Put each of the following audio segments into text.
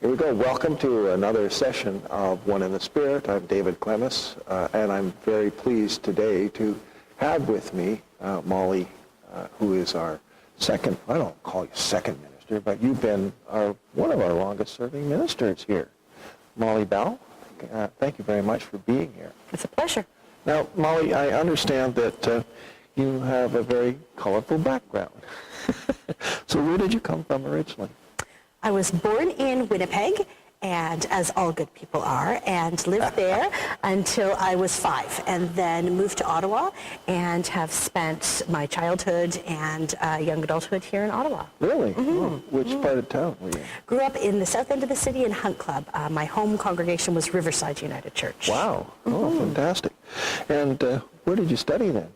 Here we go. Welcome to another session of One in the Spirit. I'm David Clemes, and I'm very pleased today to have with me Molly, who is our second, I don't call you second minister, but you've been one of our longest-serving ministers here. Molly Bell, thank you very much for being here. It's a pleasure. Now, Molly, I understand that you have a very colorful background. So where did you come from originally? I was born in Winnipeg, and as all good people are, and lived there until I was 5, and then moved to Ottawa and have spent my childhood and young adulthood here in Ottawa. Really? Mm-hmm. Oh, which part of town were you? Grew up in the south end of the city in Hunt Club. My home congregation was Riverside United Church. Wow. Oh, fantastic. And where did you study then?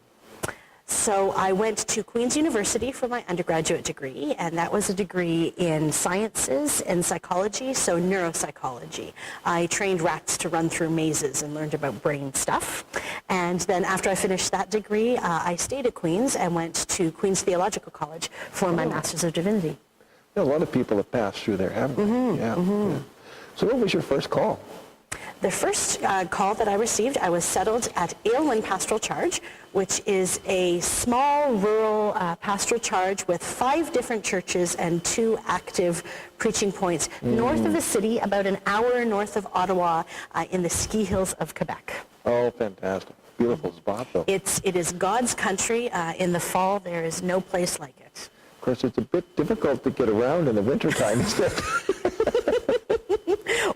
So I went to Queen's University for my undergraduate degree, and that was a degree in sciences and psychology, so neuropsychology. I trained rats to run through mazes and learned about brain stuff. And then after I finished that degree, I stayed at Queen's and went to Queen's Theological College for my Master's of Divinity. Yeah, a lot of people have passed through there, haven't they? Mm-hmm, Yeah, mm-hmm. Yeah. So what was your first call? The first call that I received, I was settled at Aylwin Pastoral Charge, which is a small rural pastoral charge with 5 different churches and 2 active preaching points north of the city, about an hour north of Ottawa, in the ski hills of Quebec. Oh, fantastic. Beautiful spot, though. It is God's country. In the fall, there is no place like it. Of course, it's a bit difficult to get around in the wintertime, isn't it?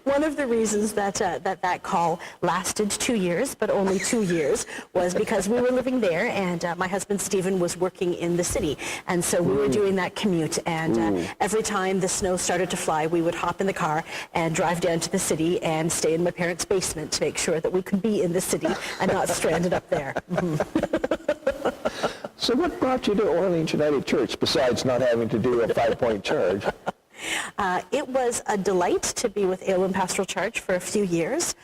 One of the reasons that that call lasted 2 years, but only 2 years, was because we were living there, and my husband Stephen was working in the city, and so we were doing that commute, and every time the snow started to fly, we would hop in the car and drive down to the city and stay in my parents' basement to make sure that we could be in the city and not stranded up there. So what brought you to Orleans United Church, besides not having to do a 5-point charge? It was a delight to be with Aylwin Pastoral Charge for a few years,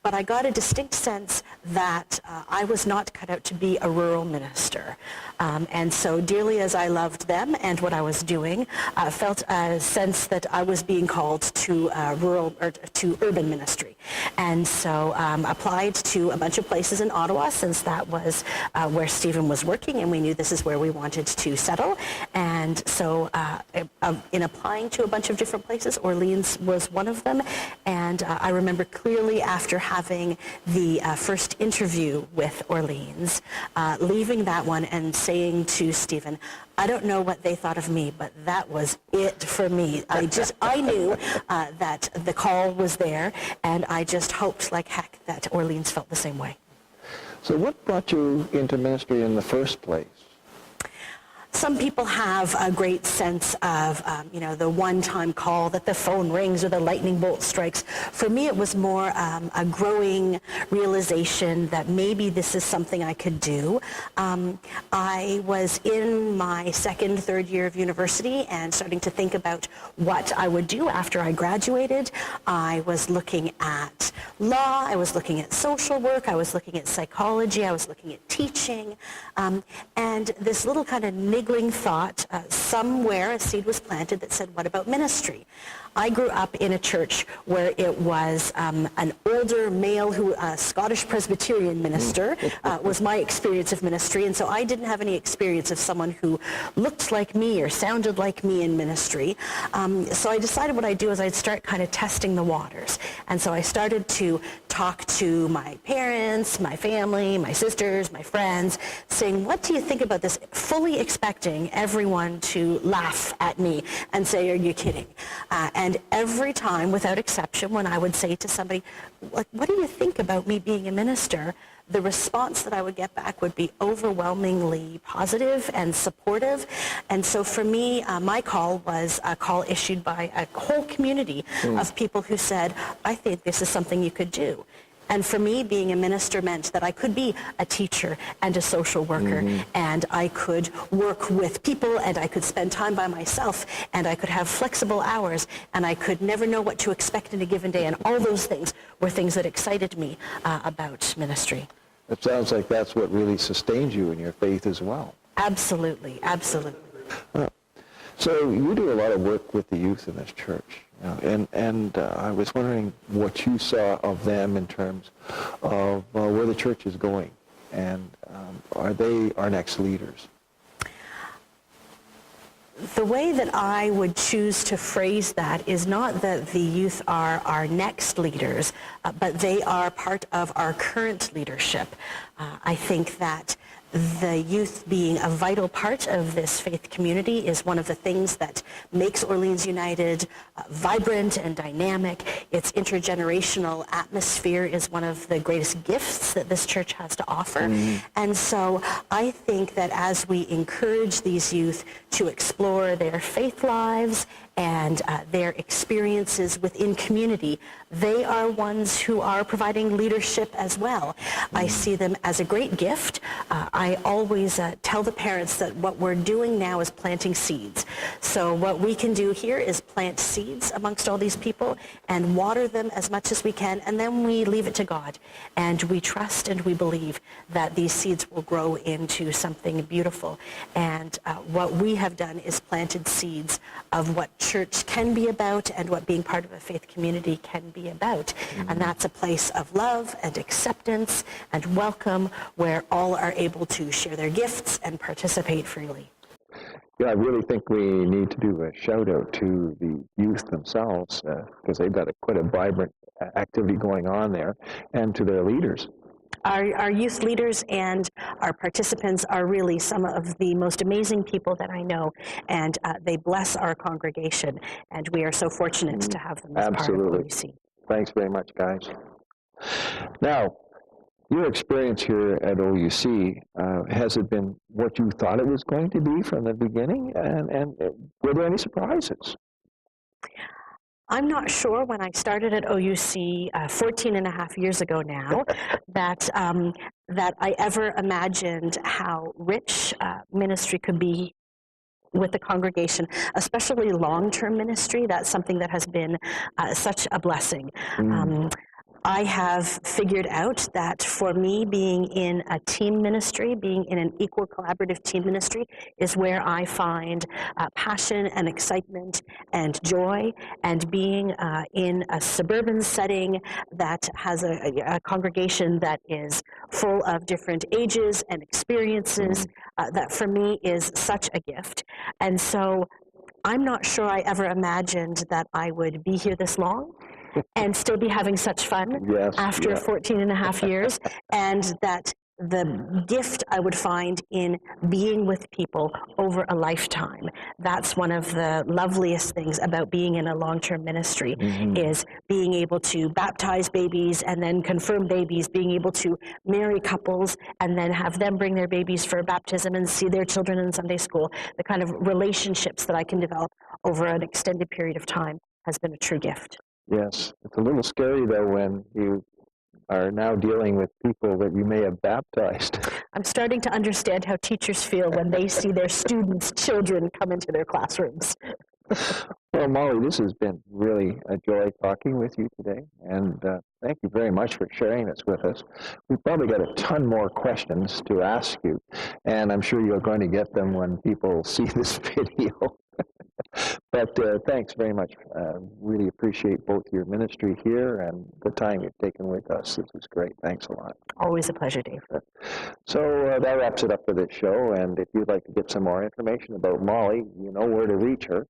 but I got a distinct sense that I was not cut out to be a rural minister. And so dearly as I loved them and what I was doing, I felt a sense that I was being called to to urban ministry. And so applied to a bunch of places in Ottawa, since that was where Stephen was working, and we knew this is where we wanted to settle. And so in applying to a bunch of different places, Orleans was one of them. And I remember clearly after having the first interview with Orleans, leaving that one and saying to Stephen, I don't know what they thought of me, but that was it for me. I knew that the call was there, and I just hoped like heck that Orleans felt the same way. So what brought you into ministry in the first place? Some people have a great sense of, the one-time call that the phone rings or the lightning bolt strikes. For me, it was more a growing realization that maybe this is something I could do. I was in my second, third year of university and starting to think about what I would do after I graduated. I was looking at law, I was looking at social work, I was looking at psychology, I was looking at teaching, and this little kind of niggling thought, somewhere a seed was planted that said, what about ministry? I grew up in a church where it was an older male a Scottish Presbyterian minister was my experience of ministry, and so I didn't have any experience of someone who looked like me or sounded like me in ministry. So I decided what I'd do is I'd start kind of testing the waters. And so I started to talk to my parents, my family, my sisters, my friends, saying, what do you think about this? Fully expecting everyone to laugh at me and say, are you kidding? And every time, without exception, when I would say to somebody, what do you think about me being a minister? The response that I would get back would be overwhelmingly positive and supportive. And so for me, my call was a call issued by a whole community of people who said, I think this is something you could do. And for me, being a minister meant that I could be a teacher and a social worker, and I could work with people, and I could spend time by myself, and I could have flexible hours, and I could never know what to expect in a given day. And all those things were things that excited me about ministry. It sounds like that's what really sustained you in your faith as well. Absolutely, absolutely. So you do a lot of work with the youth in this church, and I was wondering what you saw of them in terms of where the church is going, and are they our next leaders? The way that I would choose to phrase that is not that the youth are our next leaders, but they are part of our current leadership. I think that the youth being a vital part of this faith community is one of the things that makes Orleans United vibrant and dynamic. Its intergenerational atmosphere is one of the greatest gifts that this church has to offer. And so I think that as we encourage these youth to explore their faith lives and their experiences within community, they are ones who are providing leadership as well. I see them as a great gift. I always tell the parents that what we're doing now is planting seeds. So what we can do here is plant seeds amongst all these people and water them as much as we can, and then we leave it to God. And we trust and we believe that these seeds will grow into something beautiful. And what we have done is planted seeds of what church can be about and what being part of a faith community can be about. And that's a place of love and acceptance and welcome where all are able to share their gifts and participate freely. Yeah, I really think we need to do a shout out to the youth themselves because they've got quite a vibrant activity going on there, and to their leaders. Our youth leaders and our participants are really some of the most amazing people that I know, and they bless our congregation, and we are so fortunate to have them as Absolutely. part of OUC. Thanks very much, guys. Now, your experience here at OUC, has it been what you thought it was going to be from the beginning, and were there any surprises? I'm not sure when I started at OUC 14 and a half years ago now that I ever imagined how rich ministry could be with the congregation, especially long-term ministry. That's something that has been such a blessing. I have figured out that for me, being in a team ministry, being in an equal collaborative team ministry, is where I find passion and excitement and joy, and being in a suburban setting that has a congregation that is full of different ages and experiences, that for me is such a gift. And so I'm not sure I ever imagined that I would be here this long and still be having such fun after 14 and a half years, and that the gift I would find in being with people over a lifetime. That's one of the loveliest things about being in a long-term ministry, is being able to baptize babies and then confirm babies, being able to marry couples and then have them bring their babies for baptism and see their children in Sunday school. The kind of relationships that I can develop over an extended period of time has been a true gift. Yes. It's a little scary, though, when you are now dealing with people that you may have baptized. I'm starting to understand how teachers feel when they see their students' children come into their classrooms. Well, Molly, this has been really a joy talking with you today, and thank you very much for sharing this with us. We've probably got a ton more questions to ask you, and I'm sure you're going to get them when people see this video. But thanks very much. Really appreciate both your ministry here and the time you've taken with us. This is great. Thanks a lot. Always a pleasure, Dave. So that wraps it up for this show. And if you'd like to get some more information about Molly, you know where to reach her.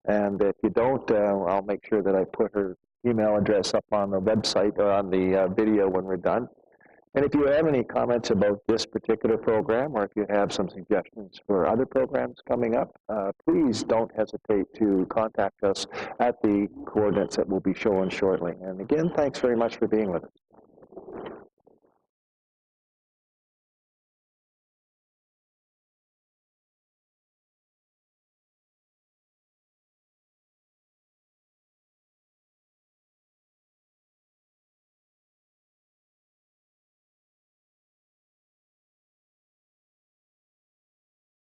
And if you don't, I'll make sure that I put her email address up on the website or on the video when we're done. And if you have any comments about this particular program, or if you have some suggestions for other programs coming up, please don't hesitate to contact us at the coordinates that will be shown shortly. And again, thanks very much for being with us.